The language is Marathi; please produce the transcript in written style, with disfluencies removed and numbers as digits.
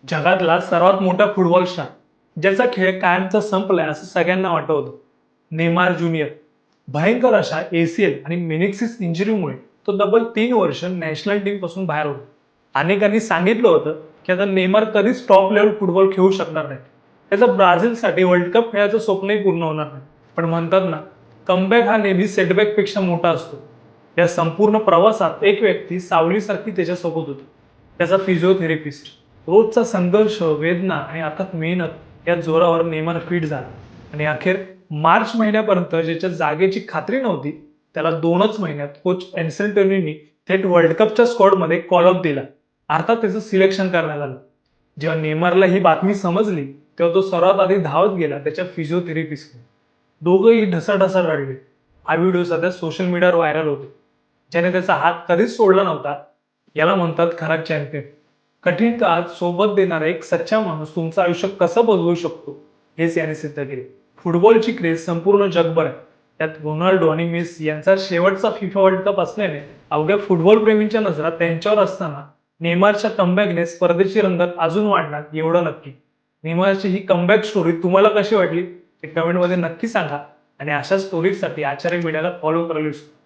जगातला सर्वात मोठा फुटबॉल स्टार ज्याचा खेळ कायमचा संपलाय असं सगळ्यांना वाटत होतं. नेमार ज्युनियर भयंकर अशा एसीएल आणि मेनिक्सिस इंजुरीमुळे तो तब्बल 3 वर्ष नॅशनल टीम पासून बाहेर होता. अनेकांनी सांगितलं होतं की आता नेमार कधीच टॉप लेवल फुटबॉल खेळू शकणार नाही. त्याचं ब्राझीलसाठी वर्ल्ड कप खेळायचं स्वप्नही पूर्ण होणार नाही. पण म्हणतात ना, कमबॅक हा नेहमी सेटबॅक पेक्षा मोठा असतो. या संपूर्ण प्रवासात एक व्यक्ती सावलीसारखी त्याच्यासोबत होती. त्याचा फिजिओथेरपिस्ट. रोजचा संघर्ष, वेदना आणि अथक मेहनत या जोरावर नेमार फिट झाला आणि अखेर मार्च महिन्यापर्यंत ज्याच्या जागेची खात्री नव्हती त्याला 2च महिन्यात कोच एन्सेल्टोनीनी थेट वर्ल्ड कपच्या स्क्वॉडमध्ये कॉल अप दिला. अर्थात त्याचं सिलेक्शन करण्यात आलं. जेव्हा नेमारला ही बातमी समजली तेव्हा तो सर्वात आधी धावत गेला त्याच्या फिजिओथेरपिस्टकडे. दोघंही ढसाढसा रडले. हा व्हिडिओ सध्या सोशल मीडियावर व्हायरल होतो. ज्याने त्याचा हात कधीच सोडला नव्हता. याला म्हणतात खरा चॅम्पियन. कठीण काळात सोबत देणारा एक सच्चा माणूस तुमचं आयुष्य कसं बदलू शकतो हेच याने सिद्ध केले. फुटबॉलची क्रेज संपूर्ण जगभर आहे. त्यात रोनाल्डो आणि मेसी यांचा शेवटचा फिफा वर्ल्ड कप असल्याने अवघ्या फुटबॉल प्रेमींच्या नजरा त्यांच्यावर असताना नेमारच्या कमबॅकने स्पर्धेची रंगत अजून वाढणार एवढं नक्की. नेमारची ही कमबॅक स्टोरी तुम्हाला कशी वाटली ते कमेंटमध्ये नक्की सांगा आणि अशा स्टोरीजसाठी आचार्य मीडियाला फॉलो करायला विसरू नका.